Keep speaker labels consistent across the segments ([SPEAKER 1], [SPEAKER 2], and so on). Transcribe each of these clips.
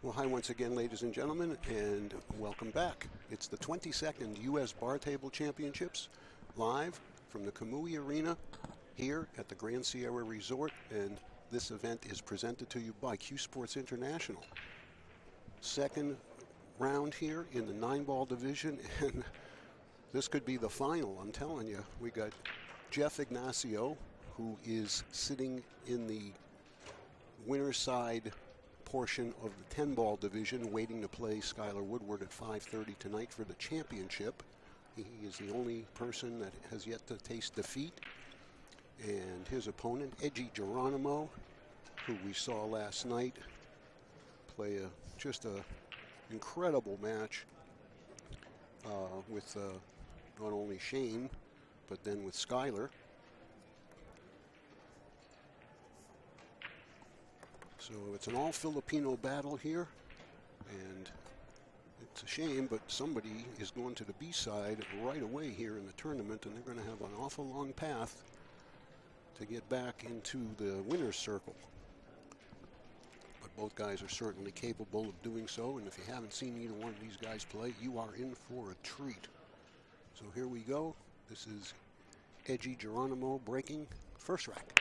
[SPEAKER 1] Well, hi once again, ladies and gentlemen, and welcome back. It's the 22nd U.S. Bar Table Championships, live from the Kamui Arena here at the Grand Sierra Resort, and this event is presented to you by CueSports International. Second round here in the 9-ball division, and this could be the final, I'm telling you. We got Jeff Ignacio, who is sitting in the winner's side portion of the 10-ball division, waiting to play Skylar Woodward at 5:30 tonight for the championship. He is the only person that has yet to taste defeat. And his opponent, Rodrigo Geronimo, who we saw last night play just an incredible match with not only Shane, but then with Skylar. So it's an all-Filipino battle here, and it's a shame, but somebody is going to the B-side right away here in the tournament, and they're going to have an awful long path to get back into the winner's circle. But both guys are certainly capable of doing so, and if you haven't seen either one of these guys play, you are in for a treat. So here we go. This is Rodrigo Geronimo breaking first rack.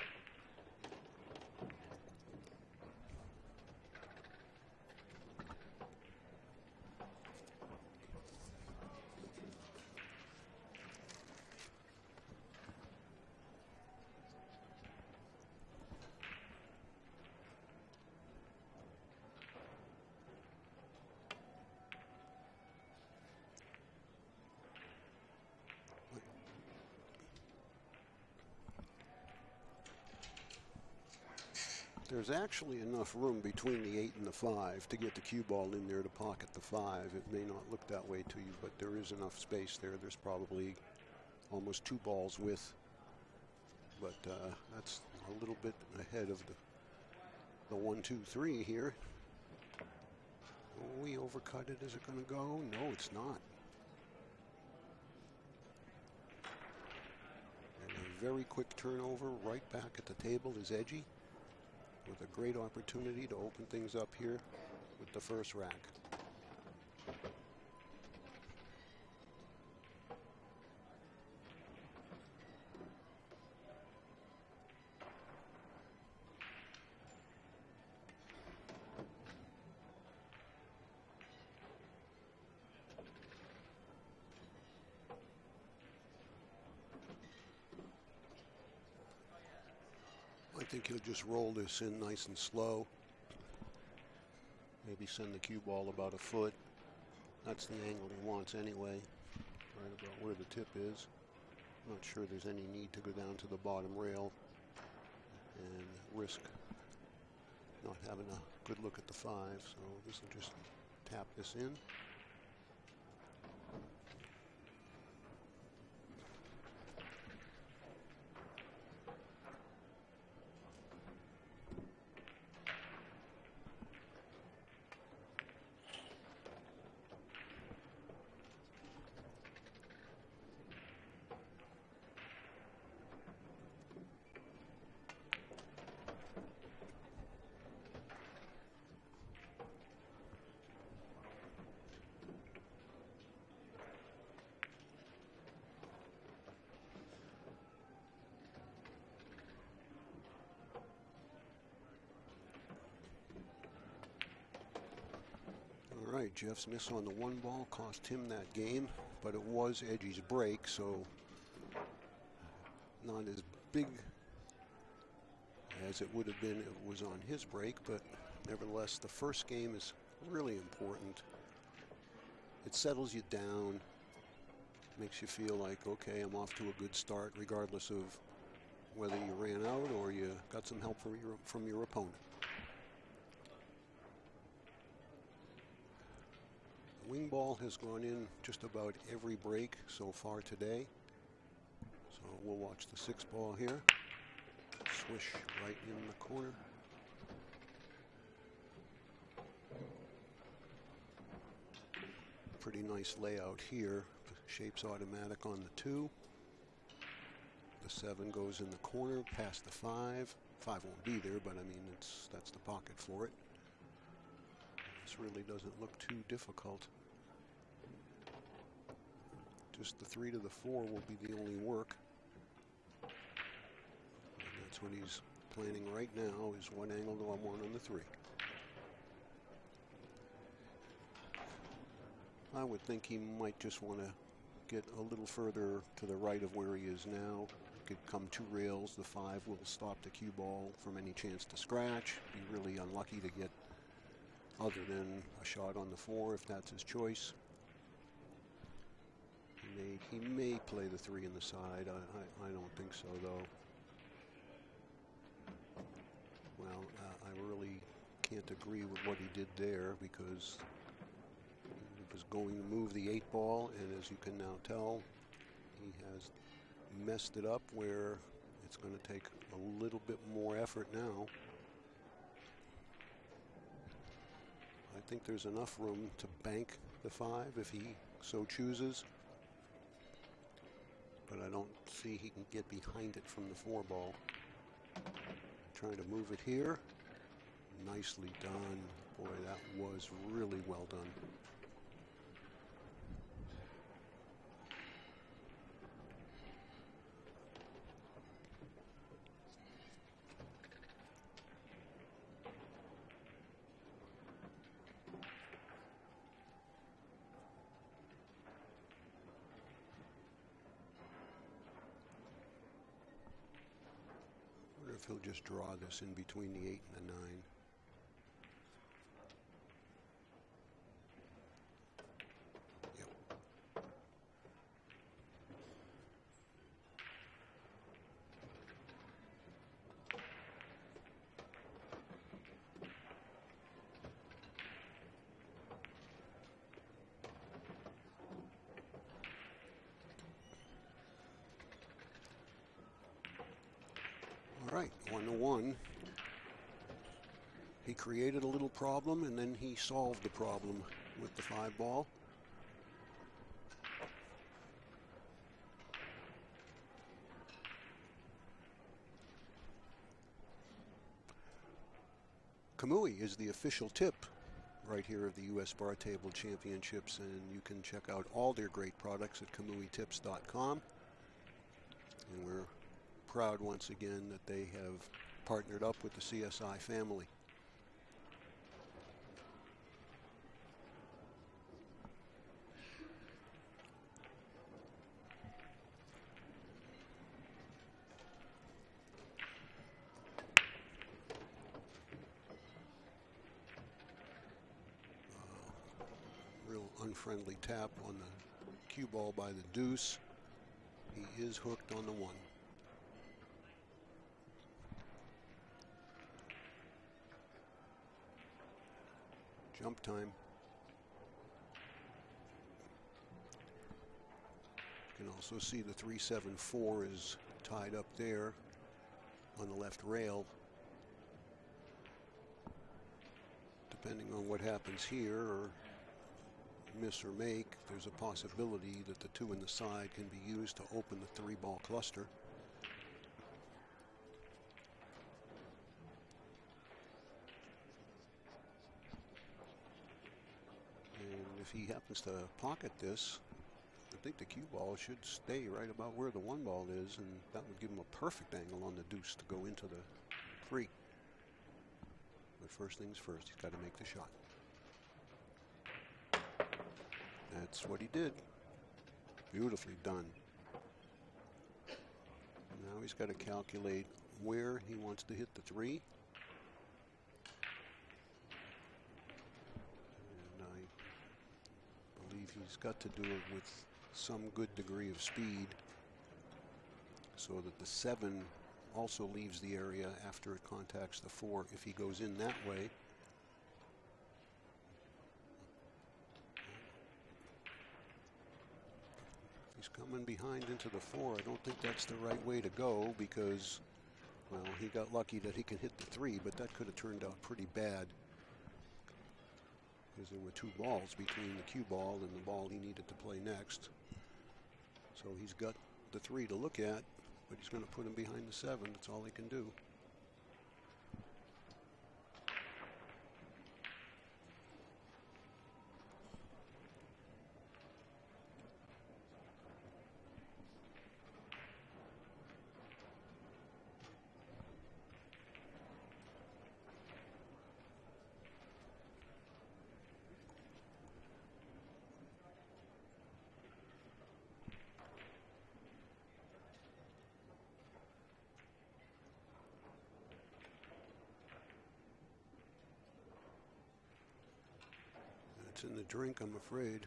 [SPEAKER 1] There's actually enough room between the 8 and the 5 to get the cue ball in there to pocket the 5. It may not look that way to you, but there is enough space there. There's probably almost 2 balls width, but that's a little bit ahead of the 1, 2, 3 here. Oh, we overcut it. Is it going to go? No, it's not. And a very quick turnover right back at the table is Edgy, with a great opportunity to open things up here with the first rack. I think he'll just roll this in nice and slow. Maybe send the cue ball about a foot. That's the angle he wants anyway, right about where the tip is. I'm not sure there's any need to go down to the bottom rail and risk not having a good look at the 5. So this will just tap this in. All right, Jeff's miss on the 1 ball cost him that game, but it was Edgy's break, so not as big as it would have been if it was on his break, but nevertheless, the first game is really important. It settles you down, makes you feel like, okay, I'm off to a good start, regardless of whether you ran out or you got some help from your opponent. Wing ball has gone in just about every break so far today. So we'll watch the 6 ball here. Swish right in the corner. Pretty nice layout here. The shape's automatic on the 2. The 7 goes in the corner past the 5. 5 won't be there, but I mean that's the pocket for it. This really doesn't look too difficult. Just the 3 to the 4 will be the only work. And that's what he's planning right now, is one angle to 1 on the 3. I would think he might just want to get a little further to the right of where he is now. Could come 2 rails. The 5 will stop the cue ball from any chance to scratch. Be really unlucky to get other than a shot on the 4 if that's his choice. He may play the 3 in the side. I don't think so, though. Well, I really can't agree with what he did there, because he was going to move the 8 ball, and as you can now tell, he has messed it up where it's going to take a little bit more effort now. I think there's enough room to bank the 5 if he so chooses, but I don't see he can get behind it from the 4 ball. Trying to move it here. Nicely done. Boy, that was really well done. If he'll just draw this in between the 8 and the 9. Yep. All right, 1-1. He created a little problem, and then he solved the problem with the 5 ball. Kamui is the official tip right here of the U.S. Bar Table Championships, and you can check out all their great products at KamuiTips.com. And we're proud once again that they have partnered up with the CSI family. Real unfriendly tap on the cue ball by the deuce. He is hooked on the 1. Jump time. You can also see the 3-7-4 is tied up there on the left rail. Depending on what happens here, or miss or make, there's a possibility that the 2 in the side can be used to open the 3 ball cluster. If he happens to pocket this, I think the cue ball should stay right about where the 1 ball is, and that would give him a perfect angle on the deuce to go into the 3. But first things first, he's got to make the shot. That's what he did. Beautifully done. Now he's got to calculate where he wants to hit the 3. He's got to do it with some good degree of speed so that the 7 also leaves the area after it contacts the 4 if he goes in that way. He's coming behind into the 4. I don't think that's the right way to go, because, well, he got lucky that he can hit the 3, but that could have turned out pretty bad, because there were 2 balls between the cue ball and the ball he needed to play next. So he's got the 3 to look at, but he's going to put him behind the 7. That's all he can do. It's in the drink, I'm afraid.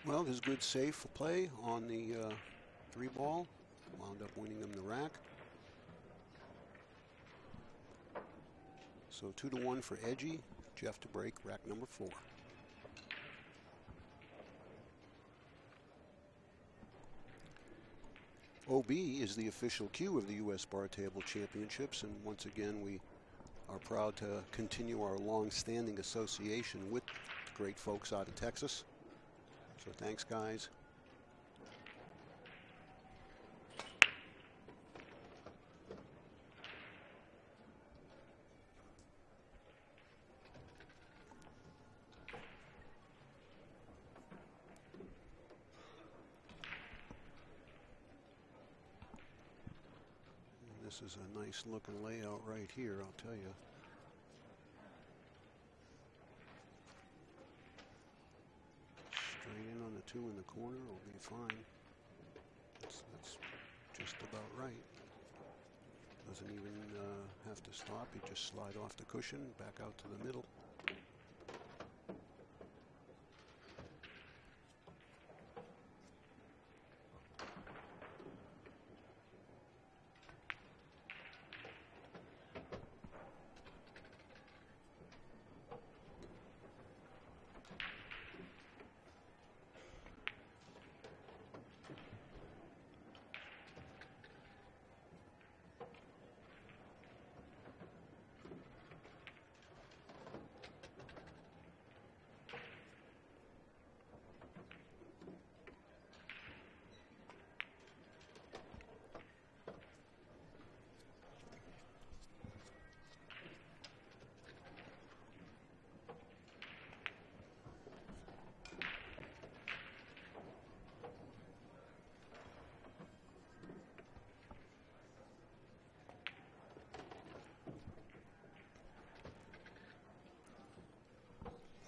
[SPEAKER 1] Well, his good safe play on the 3-ball wound up winning him the rack. So 2-1 for Edgy. Jeff to break rack number 4. OB is the official cue of the U.S. Bar Table Championships, and once again we are proud to continue our long-standing association with the great folks out of Texas. So thanks, guys. And this is a nice looking layout right here, I'll tell you. Straight in on the 2 in the corner will be fine. That's just about right. Doesn't even have to stop. You just slide off the cushion, back out to the middle.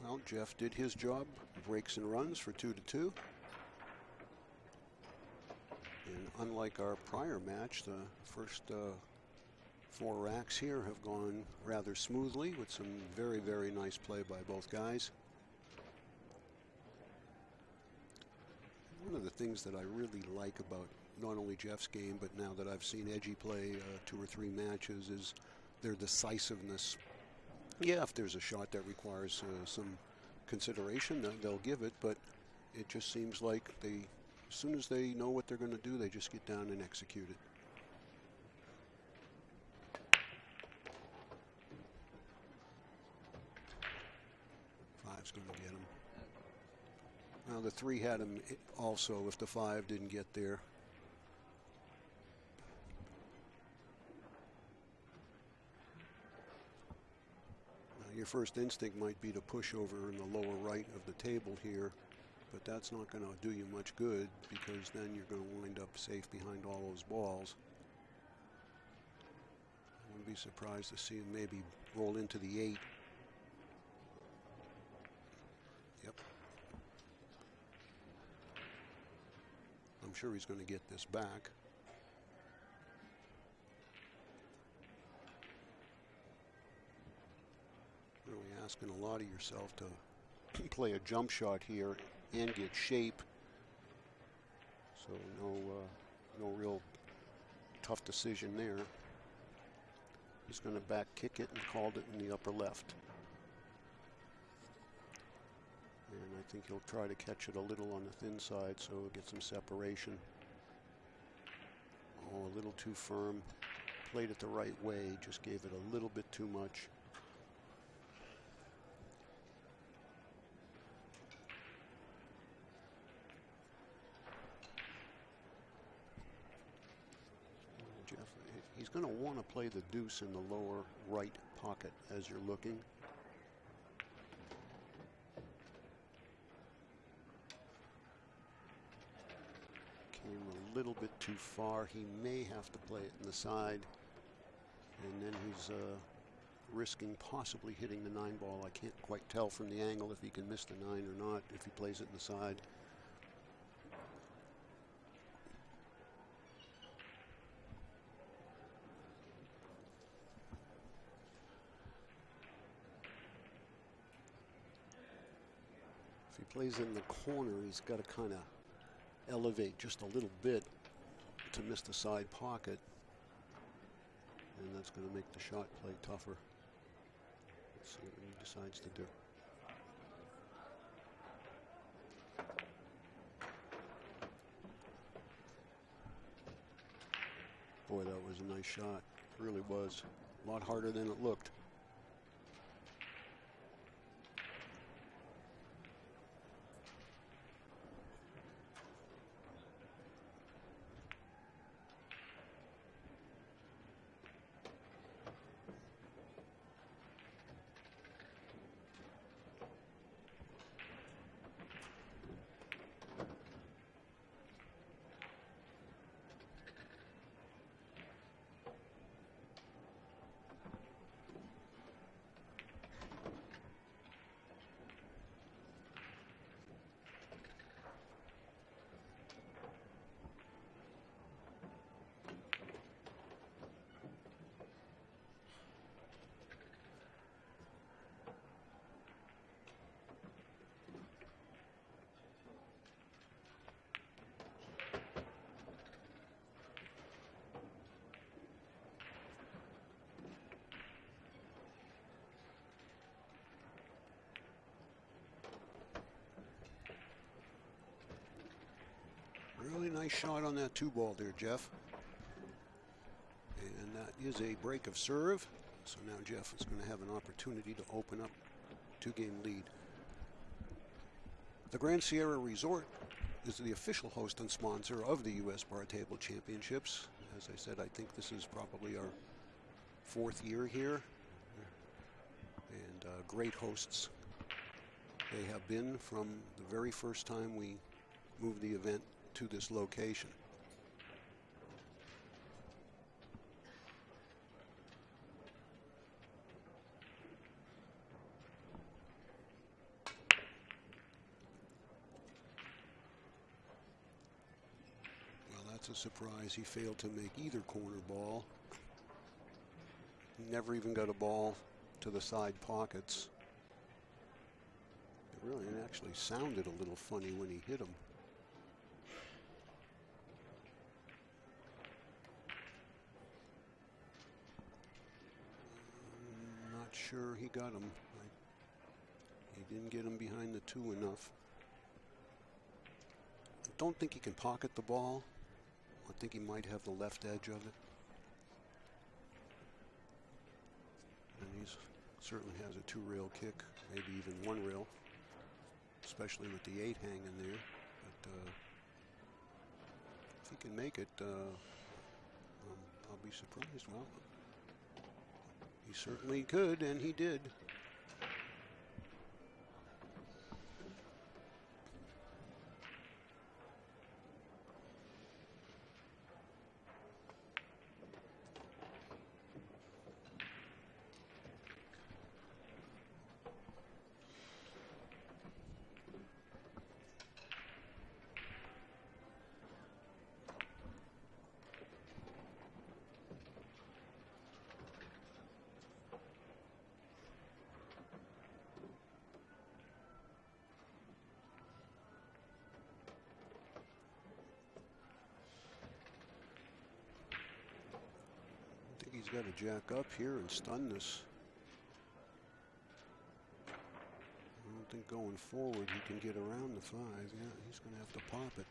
[SPEAKER 1] Well, Jeff did his job, breaks and runs for 2-2. And unlike our prior match, the first 4 racks here have gone rather smoothly with some very, very nice play by both guys. One of the things that I really like about not only Jeff's game, but now that I've seen Edgy play 2 or 3 matches, is their decisiveness. Yeah, if there's a shot that requires some consideration, they'll give it, but it just seems like as soon as they know what they're going to do, they just get down and execute it. Five's going to get him. Now the 3 had him also if the 5 didn't get there. Your first instinct might be to push over in the lower right of the table here, but that's not going to do you much good because then you're going to wind up safe behind all those balls. I wouldn't be surprised to see him maybe roll into the 8. I'm sure he's going to get this back. Really asking a lot of yourself to play a jump shot here and get shape. So no real tough decision there. He's going to back kick it and called it in the upper left. And I think he'll try to catch it a little on the thin side so he'll get some separation. Oh, a little too firm. Played it the right way, just gave it a little bit too much. Jeff, he's going to want to play the deuce in the lower right pocket as you're looking. Came a little bit too far. He may have to play it in the side. And then he's risking possibly hitting the 9 ball. I can't quite tell from the angle if he can miss the 9 or not if he plays it in the side. If he plays in the corner, he's got to kind of elevate just a little bit to miss the side pocket. And that's going to make the shot play tougher. Let's see what he decides to do. Boy, that was a nice shot. It really was. A lot harder than it looked. Really nice shot on that 2 ball there, Jeff. And that is a break of serve. So now Jeff is going to have an opportunity to open up 2-game lead. The Grand Sierra Resort is the official host and sponsor of the U.S. Bar Table Championships. As I said, I think this is probably our 4th year here. And great hosts they have been from the very first time we moved the event to this location. Well, that's a surprise. He failed to make either corner ball. Never even got a ball to the side pockets. It actually sounded a little funny when he hit him. Sure he got him. He didn't get him behind the 2 enough. I don't think he can pocket the ball. I think he might have the left edge of it. And he certainly has a 2-rail kick, maybe even 1 rail, especially with the 8 hanging there. But if he can make it, I'll be surprised. Well, he certainly could, and he did. He's got to jack up here and stun this. I don't think going forward he can get around the 5. Yeah, he's going to have to pop it.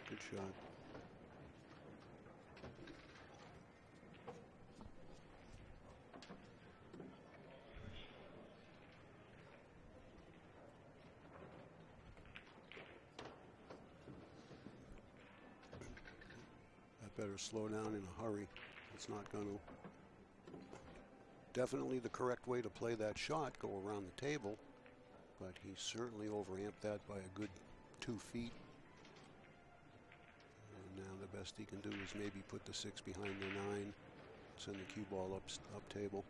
[SPEAKER 1] Good shot. I better slow down in a hurry. It's not going to. Definitely the correct way to play that shot, go around the table, but he certainly overamped that by a good 2 feet. And now the best he can do is maybe put the 6 behind the 9, send the cue ball up table.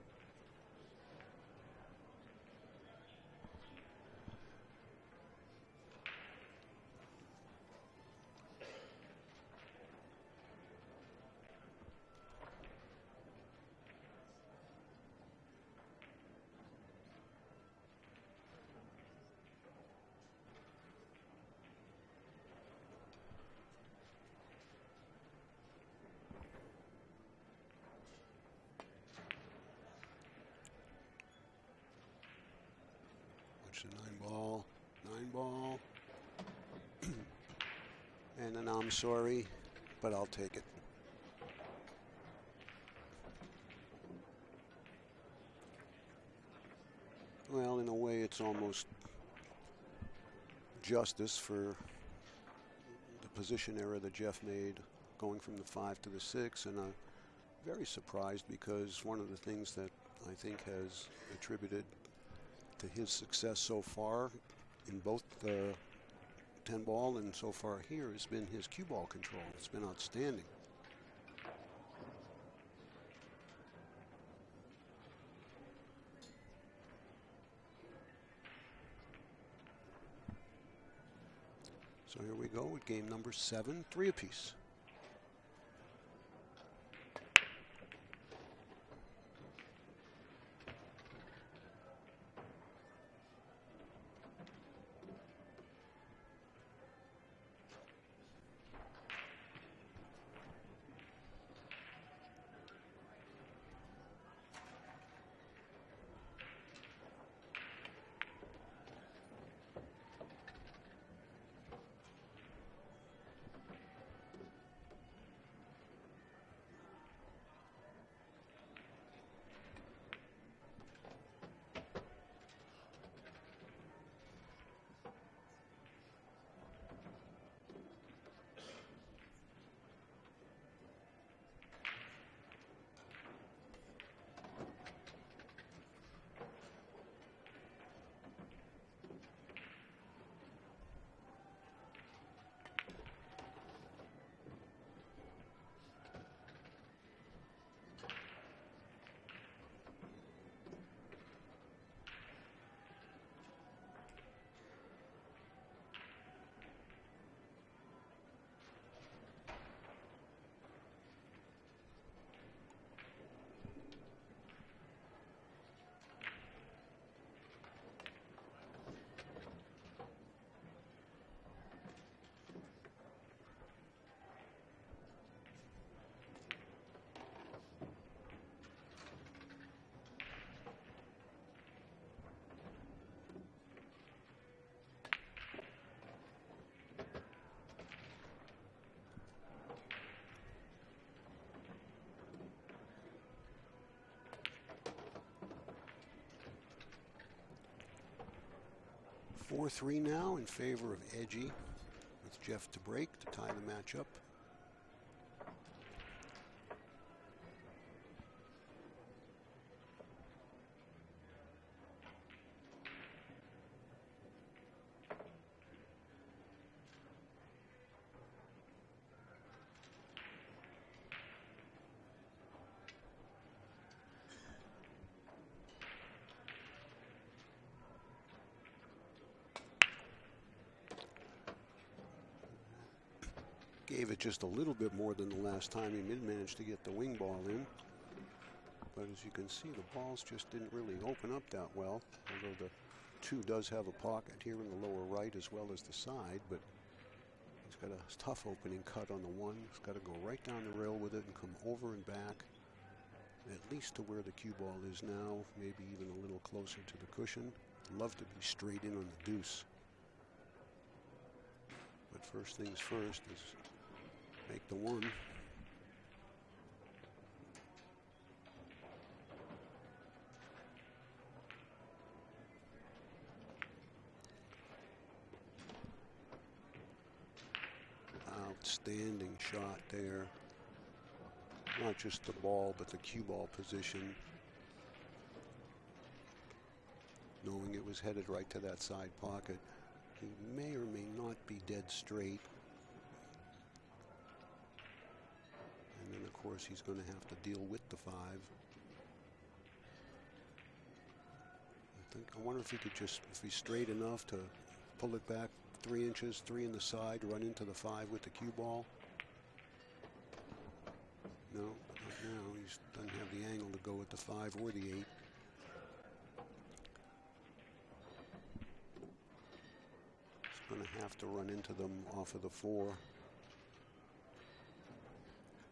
[SPEAKER 1] The 9 ball. And then I'm sorry, but I'll take it. Well, in a way, it's almost justice for the position error that Jeff made, going from the 5 to the 6, and I'm very surprised because one of the things that I think has attributed to his success so far in both the 10 ball and so far here has been his cue ball control. It's been outstanding. So here we go with game number 7, 3 apiece. Four-3 now in favor of Edgy, with Jeff to break to tie the match up. Gave it just a little bit more than the last time he managed to get the wing ball in. But as you can see, the balls just didn't really open up that well. Although the 2 does have a pocket here in the lower right as well as the side, but he's got a tough opening cut on the one. He's got to go right down the rail with it and come over and back, at least to where the cue ball is now, maybe even a little closer to the cushion. Love to be straight in on the deuce. But first things first is make the one. Outstanding shot there. Not just the ball, but the cue ball position. Knowing it was headed right to that side pocket. He may or may not be dead straight. And then, of course, he's going to have to deal with the 5. I wonder if he could just, if he's straight enough to pull it back 3 inches, 3 in the side, run into the 5 with the cue ball. No, not now. He doesn't have the angle to go with the 5 or the 8. He's going to have to run into them off of the 4.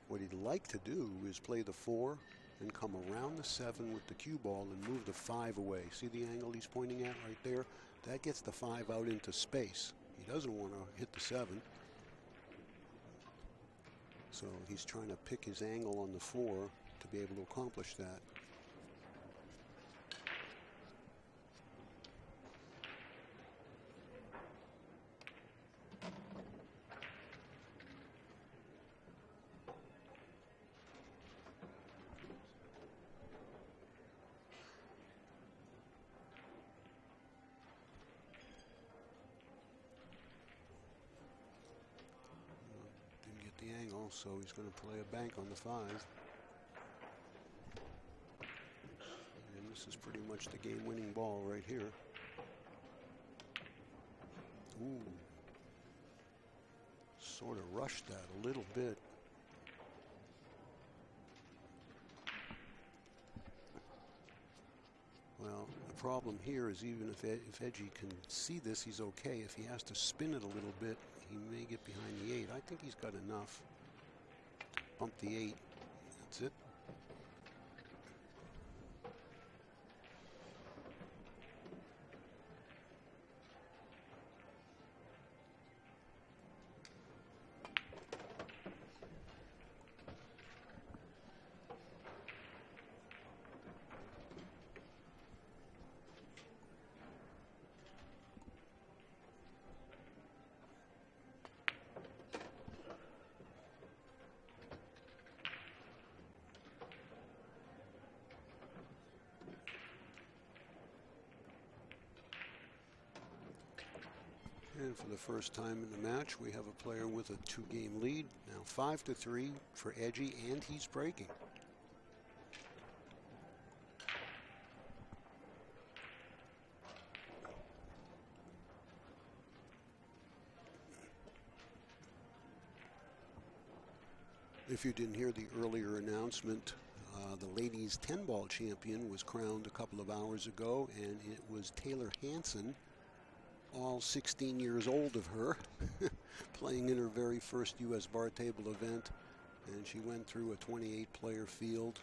[SPEAKER 1] What he'd like to do is play the 4 and come around the 7 with the cue ball and move the 5 away. See the angle he's pointing at right there? That gets the 5 out into space. He doesn't want to hit the 7. So he's trying to pick his angle on the 4 to be able to accomplish that. So he's going to play a bank on the 5. And this is pretty much the game-winning ball right here. Ooh. Sort of rushed that a little bit. Well, the problem here is even if Edgy can see this, he's okay. If he has to spin it a little bit, he may get behind the 8. I think he's got enough. Bump the 8. That's it. And for the first time in the match, we have a player with a 2-game lead. Now 5-3 for Edgy, and he's breaking. If you didn't hear the earlier announcement, the ladies 10-ball champion was crowned a couple of hours ago, and it was Taylor Hanson, all 16 years old of her, playing in her very first U.S. bar table event. And she went through a 28-player field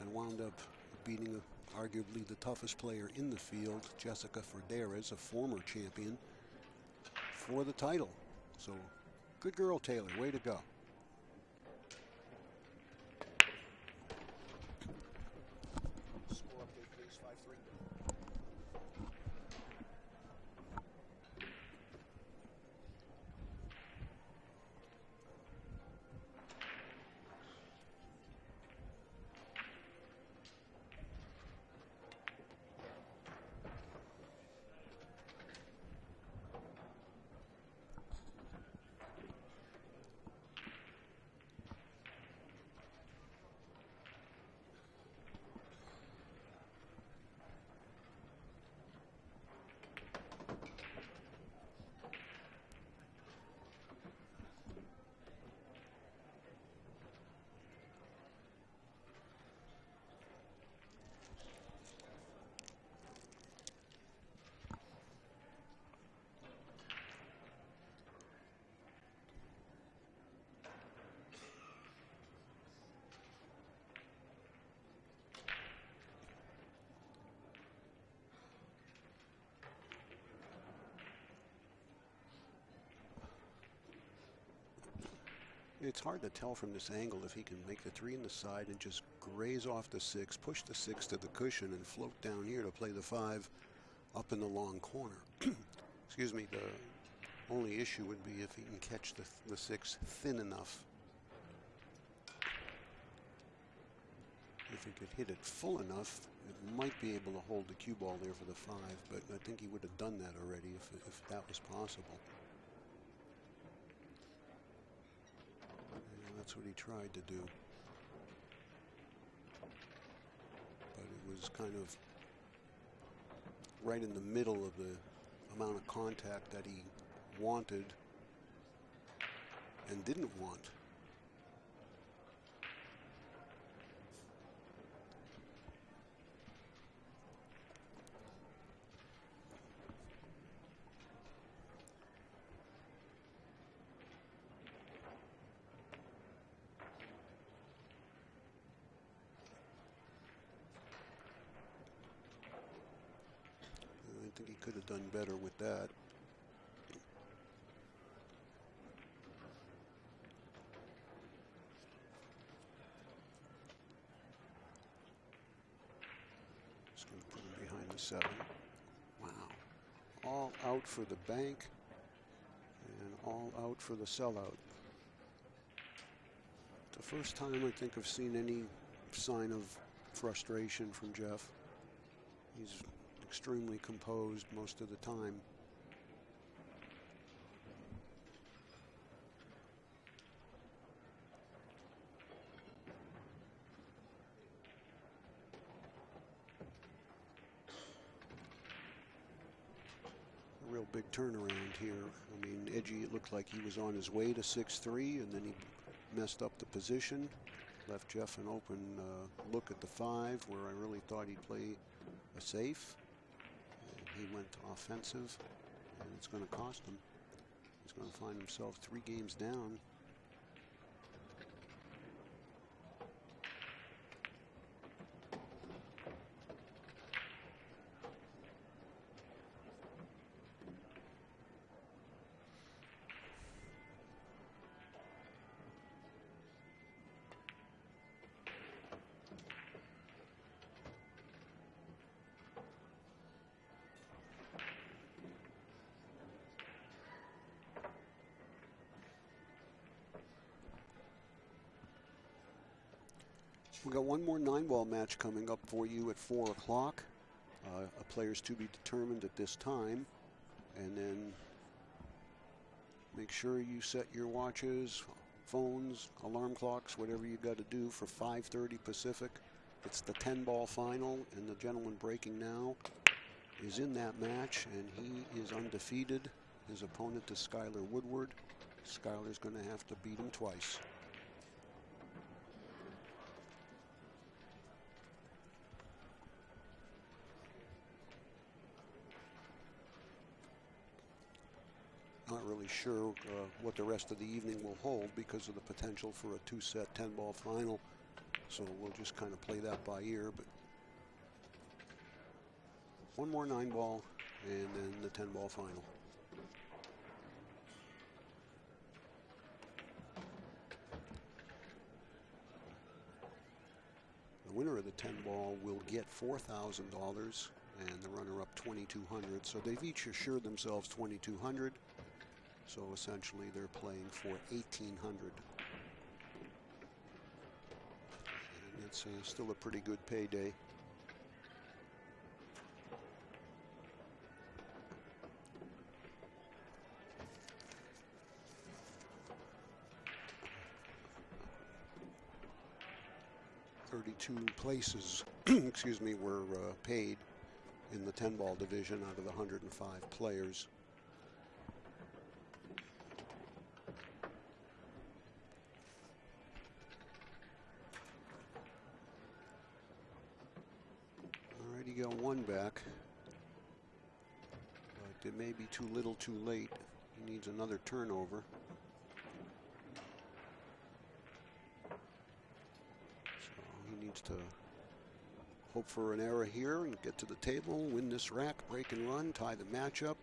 [SPEAKER 1] and wound up beating arguably the toughest player in the field, Jessica Ferderes, a former champion, for the title. So good girl, Taylor. Way to go. Score update, please. 5-3. It's hard to tell from this angle if he can make the 3 in the side and just graze off the 6, push the 6 to the cushion, and float down here to play the 5 up in the long corner. Excuse me. The only issue would be if he can catch the 6 thin enough. If he could hit it full enough, it might be able to hold the cue ball there for the 5, but I think he would have done that already if that was possible. And that's what he tried to do. But it was kind of right in the middle of the amount of contact that he wanted and didn't want. I think he could have done better with that. Just going to put him behind the 7. Wow. All out for the bank and all out for the sellout. The first time I think I've seen any sign of frustration from Jeff. He's extremely composed most of the time. A real big turnaround here. I mean, Edgy, it looked like he was on his way to 6-3, and then he messed up the position. Left Jeff an open look at the 5, where I really thought he'd play a safe. He went offensive, and it's going to cost him. He's going to find himself 3 games down. We got one more 9-ball match coming up for you at 4 o'clock. Players to be determined at this time. And then make sure you set your watches, phones, alarm clocks, whatever you got to do for 5:30 Pacific. It's the 10-ball final, and the gentleman breaking now is in that match, and he is undefeated. His opponent is Skylar Woodward. Skylar's going to have to beat him twice. Not really sure what the rest of the evening will hold because of the potential for a 2-set 10-ball final. So we'll just kind of play that by ear. But one more 9-ball and then the 10-ball final. The winner of the 10-ball will get $4,000 and the runner-up $2,200. So they've each assured themselves $2,200. So essentially they're playing for $1,800. And it's still a pretty good payday. $32 places, excuse me, were paid in the 10-ball division out of the 105 players. Already got one back, but it may be too little too late. He needs another turnover. To hope for an error here and get to the table, win this rack, break and run, tie the matchup.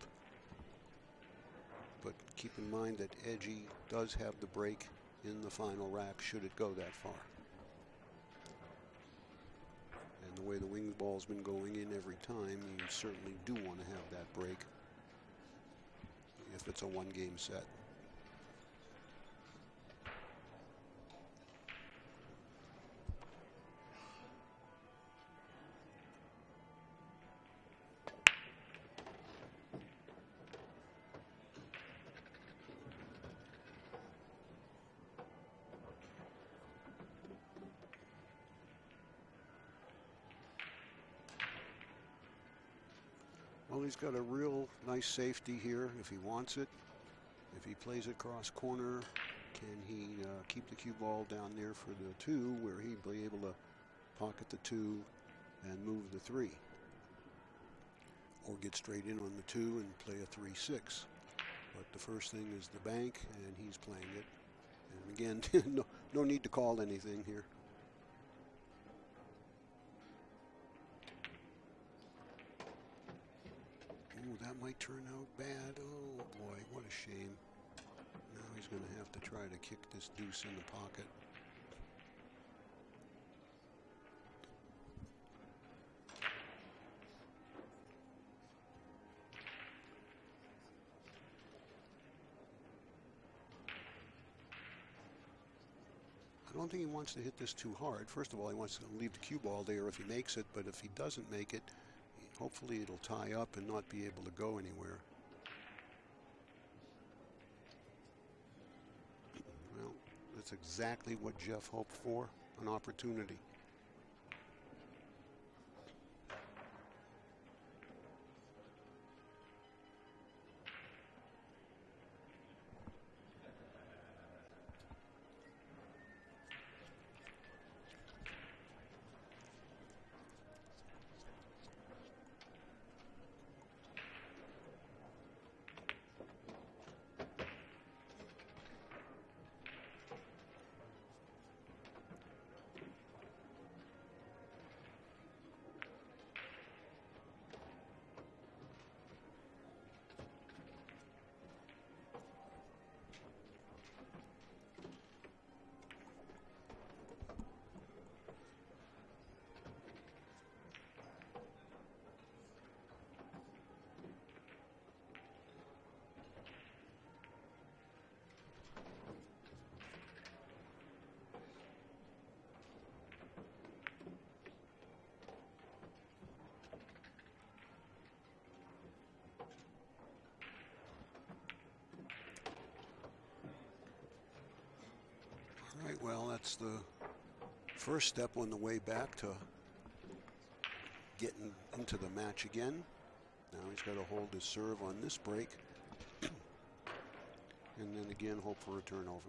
[SPEAKER 1] But keep in mind that Edgy does have the break in the final rack should it go that far. And the way the wing ball's been going in every time, you certainly do want to have that break if it's a one-game set. Well, he's got a real nice safety here if he wants it. If he plays it cross corner, can he keep the cue ball down there for the 2, where he'd be able to pocket the 2 and move the 3? Or get straight in on the 2 and play a 3-6. But the first thing is the bank, and he's playing it. And again, no need to call anything here. Oh, that might turn out bad. Oh boy, what a shame. Now he's going to have to try to kick this deuce in the pocket. I don't think he wants to hit this too hard. First of all, he wants to leave the cue ball there if he makes it, but if he doesn't make it, hopefully it'll tie up and not be able to go anywhere. Well, that's exactly what Jeff hoped for, an opportunity. All right, well, that's the first step on the way back to getting into the match again. Now he's got to hold his serve on this break and then again hope for a turnover.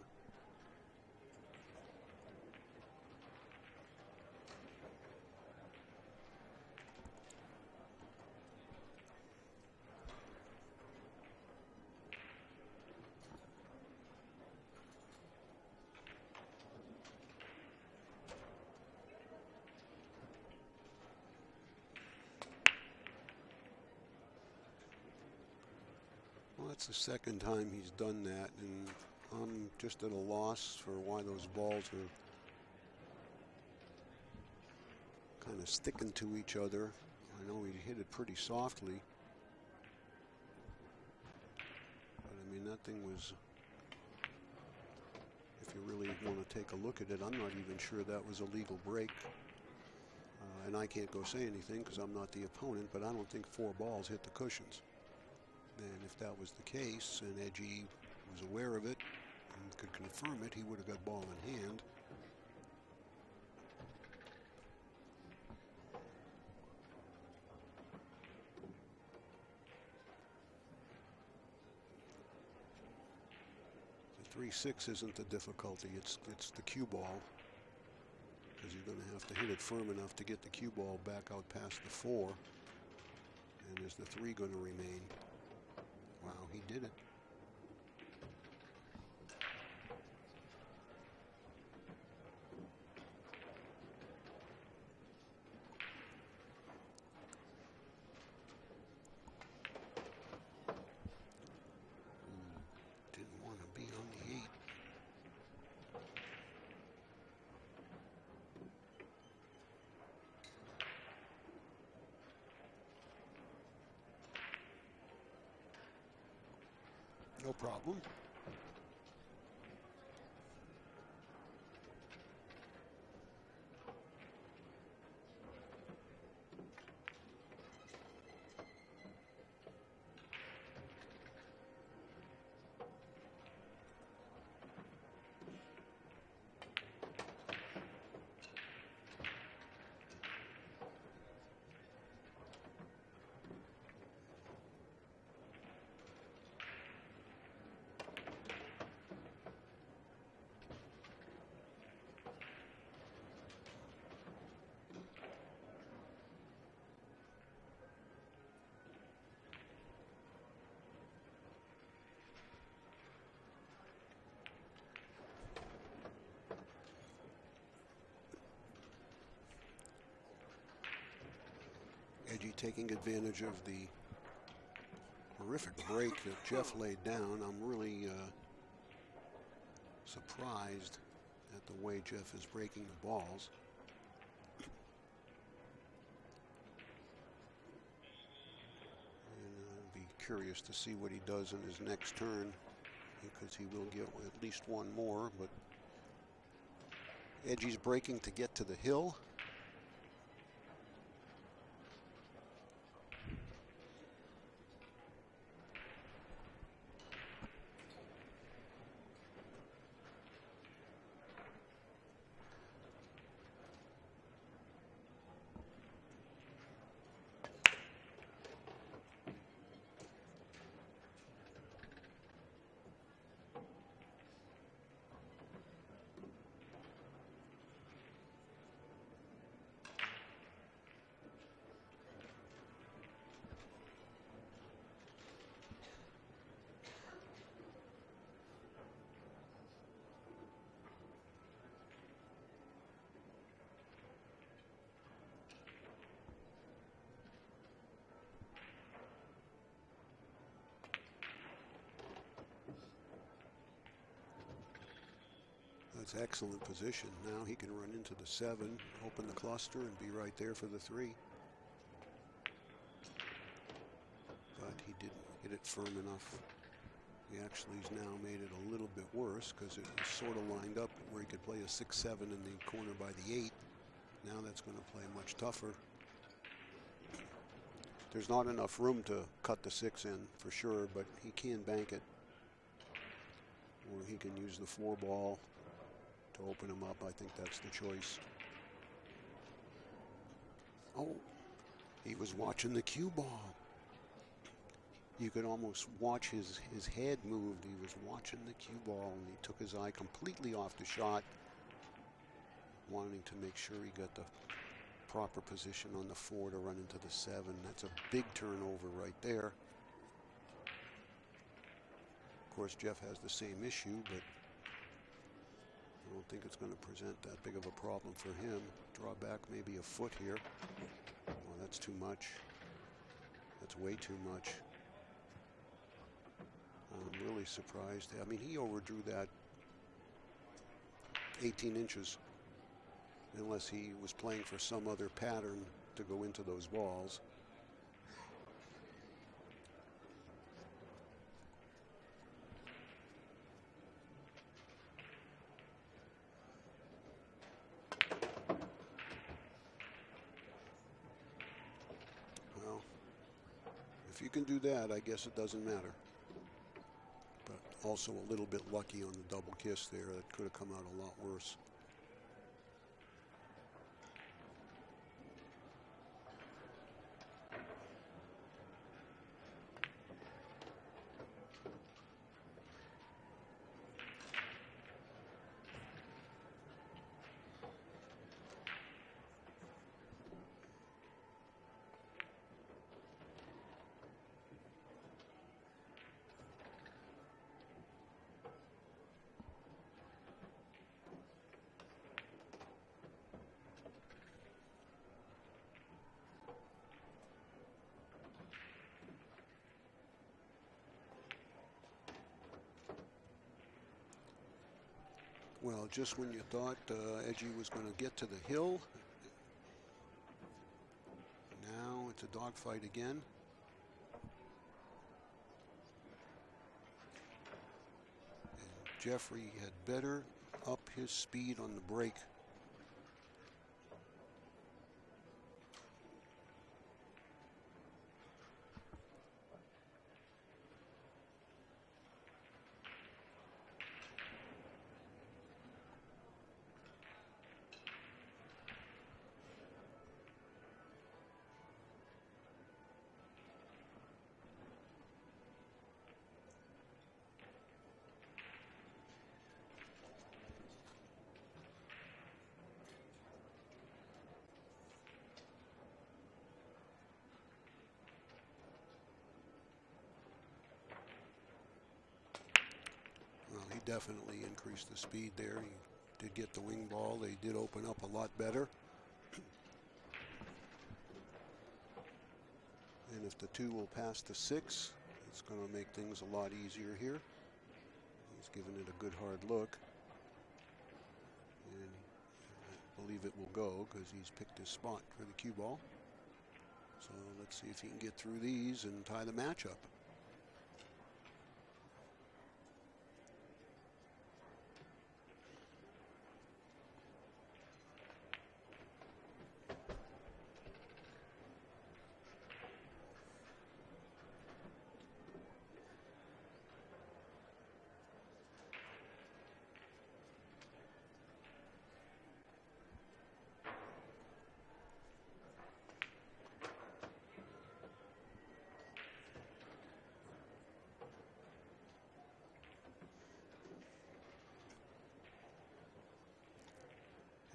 [SPEAKER 1] That's the second time he's done that, and I'm just at a loss for why those balls are kind of sticking to each other. I know he hit it pretty softly, but I mean, that thing was, if you really want to take a look at it, I'm not even sure that was a legal break. And I can't go say anything because I'm not the opponent, but I don't think 4 balls hit the cushions. And if that was the case, and Edgy was aware of it and could confirm it, he would have got ball in hand. The 3-6 isn't the difficulty, it's the cue ball, because you're going to have to hit it firm enough to get the cue ball back out past the 4. And is the 3 going to remain? Wow, he did it. Didn't want to be on the 8. No problem. Edgy taking advantage of the horrific break that Jeff laid down. I'm really surprised at the way Jeff is breaking the balls. And I'll be curious to see what he does in his next turn, because he will get at least one more. But Edgy's breaking to get to the hill. That's excellent position. Now he can run into the 7, open the cluster, and be right there for the 3. But he didn't get it firm enough. He actually has now made it a little bit worse, because it was sort of lined up where he could play a 6-7 in the corner by the 8. Now that's going to play much tougher. There's not enough room to cut the 6 in for sure, but he can bank it. Or he can use the 4 ball to open him up. I think that's the choice. Oh, he was watching the cue ball. You could almost watch his head move. He was watching the cue ball, and he took his eye completely off the shot, wanting to make sure he got the proper position on the 4 to run into the 7. That's a big turnover right there. Of course, Jeff has the same issue, but I don't think it's going to present that big of a problem for him. Draw back maybe a foot here. Oh, that's too much. That's way too much. I'm really surprised. I mean, he overdrew that 18 inches, unless he was playing for some other pattern to go into those balls. Well, if you can do that, I guess it doesn't matter. But also a little bit lucky on the double kiss there. That could have come out a lot worse. Well, just when you thought Edgy was going to get to the hill, now it's a dogfight again. Jeffrey had better up his speed on the break. Well, he definitely increased the speed there. He did get the wing ball. They did open up a lot better. And if the 2 will pass the 6, it's going to make things a lot easier here. He's giving it a good hard look. And I believe it will go because he's picked his spot for the cue ball. So let's see if he can get through these and tie the match up.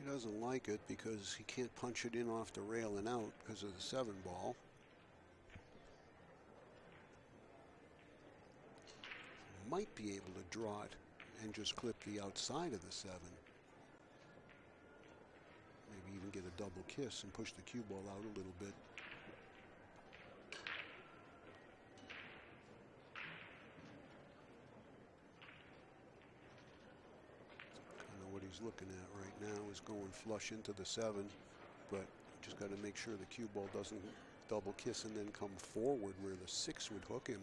[SPEAKER 1] He doesn't like it because he can't punch it in off the rail and out because of the 7 ball. Might be able to draw it and just clip the outside of the 7. Maybe even get a double kiss and push the cue ball out a little bit. He's looking at right now is going flush into the 7, but just got to make sure the cue ball doesn't double kiss and then come forward where the 6 would hook him.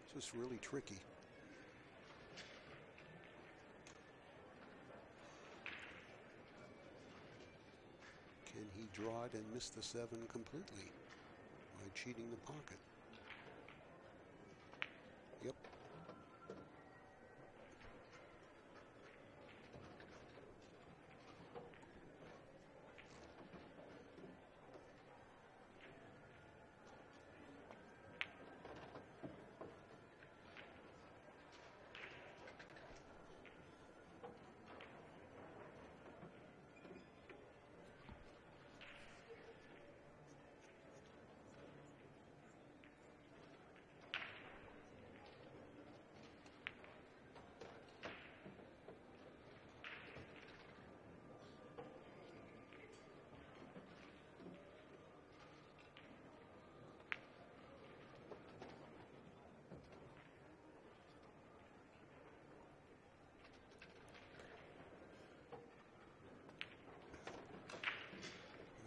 [SPEAKER 1] It's just really tricky. Can he draw it and miss the 7 completely by cheating the pocket? Yep.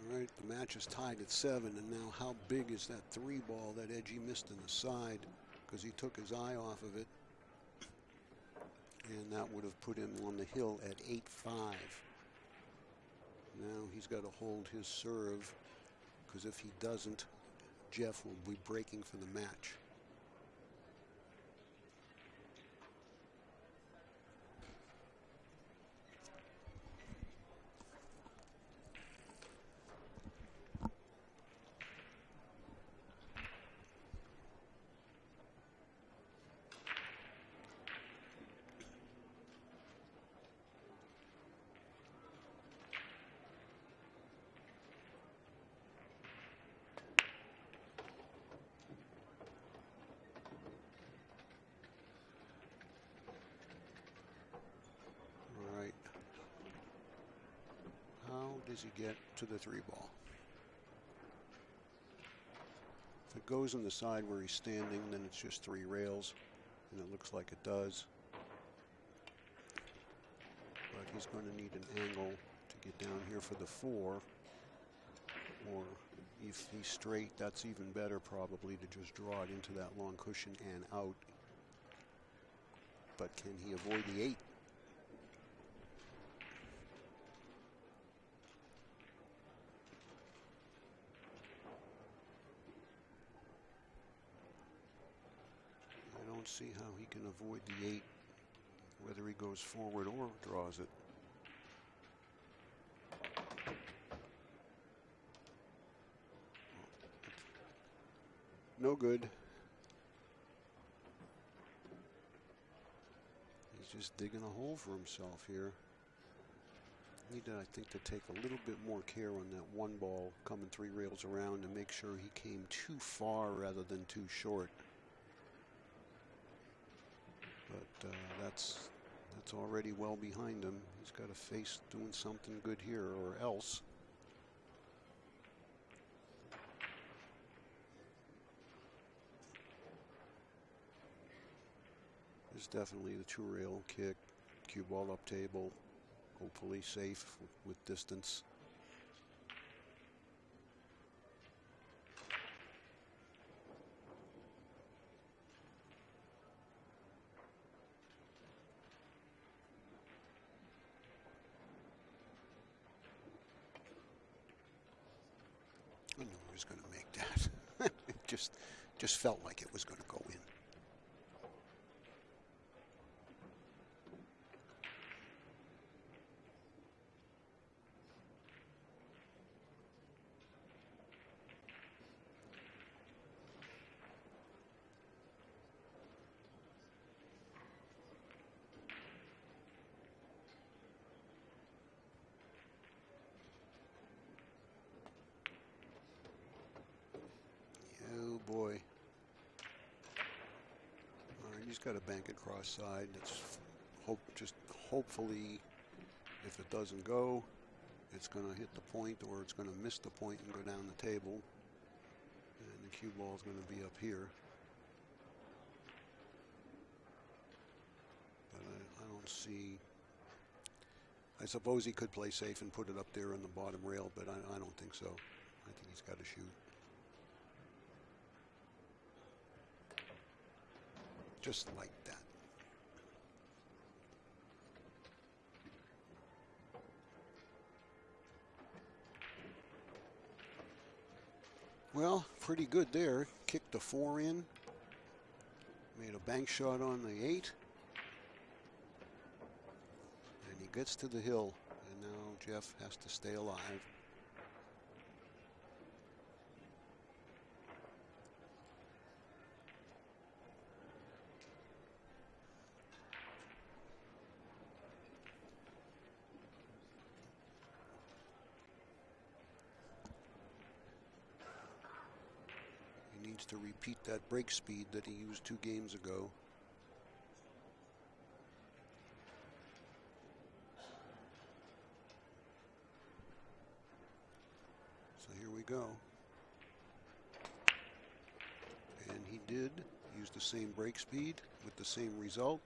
[SPEAKER 1] All right, the match is tied at 7, and now how big is that 3 ball that Edgy missed in the side because he took his eye off of it, and that would have put him on the hill at 8-5. Now he's got to hold his serve because if he doesn't, Jeff will be breaking for the match. Does he get to the 3 ball? If it goes on the side where he's standing, then it's just 3 rails, and it looks like it does. But he's going to need an angle to get down here for the 4. Or if he's straight, that's even better probably to just draw it into that long cushion and out. but can he avoid the 8? I don't see how he can avoid the 8, whether he goes forward or draws it. No good. He's just digging a hole for himself here. Needed, I think, to take a little bit more care on that one ball coming 3 rails around to make sure he came too far rather than too short. But that's already well behind him. He's got to face doing something good here or else. There's definitely the 2-rail kick, cue ball up table, hopefully safe with distance. I knew he was going to make that. It just felt like it was going to go in. Boy. All right, he's got to bank it cross side. It's hopefully, if it doesn't go, it's going to hit the point or it's going to miss the point and go down the table. And the cue ball is going to be up here. But I don't see. I suppose he could play safe and put it up there on the bottom rail, but I don't think so. I think he's got to shoot. Just like that. Well, pretty good there. Kicked the 4 in. Made a bank shot on the 8. And he gets to the hill. And now Jeff has to stay alive. To repeat that break speed that he used 2 games ago. So here we go. And he did use the same break speed with the same result.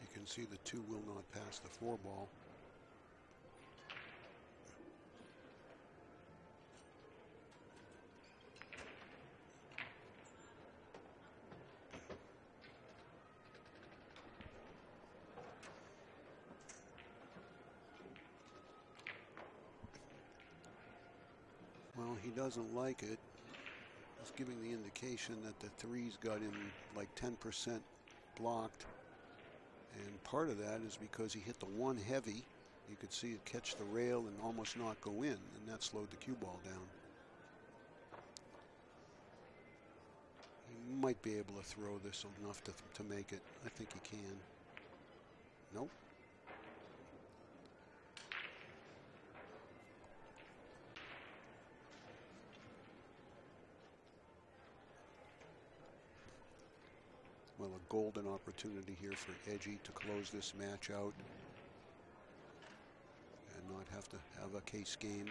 [SPEAKER 1] You can see the 2 will not pass the 4 ball. Well, he doesn't like it. It's giving the indication that the 3's got him like 10% blocked. And part of that is because he hit the 1 heavy. You could see it catch the rail and almost not go in, and that slowed the cue ball down. He might be able to throw this enough to make it. I think he can. Nope. Well, a golden opportunity here for Edgy to close this match out and not have to have a case game.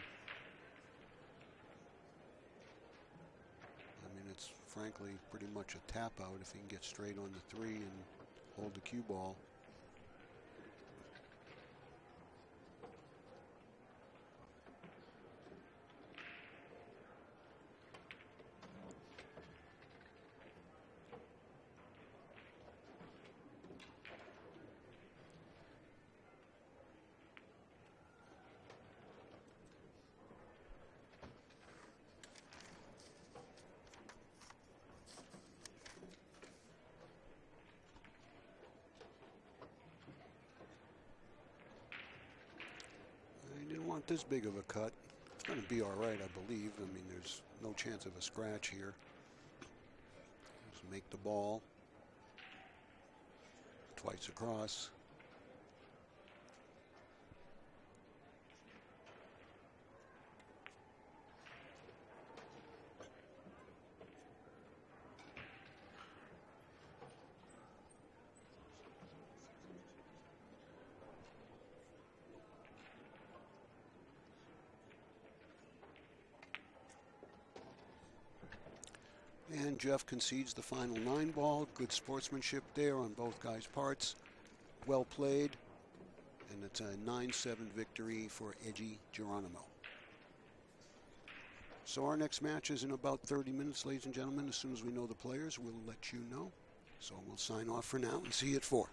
[SPEAKER 1] I mean, it's frankly pretty much a tap out if he can get straight on the 3 and hold the cue ball. Not this big of a cut. It's going to be all right, I believe. I mean, there's no chance of a scratch here. Just make the ball twice across. And Jeff concedes the final 9 ball. Good sportsmanship there on both guys' parts. Well played. And it's a 9-7 victory for Edgy Geronimo. So our next match is in about 30 minutes, ladies and gentlemen. As soon as we know the players, we'll let you know. So we'll sign off for now and see you at 4.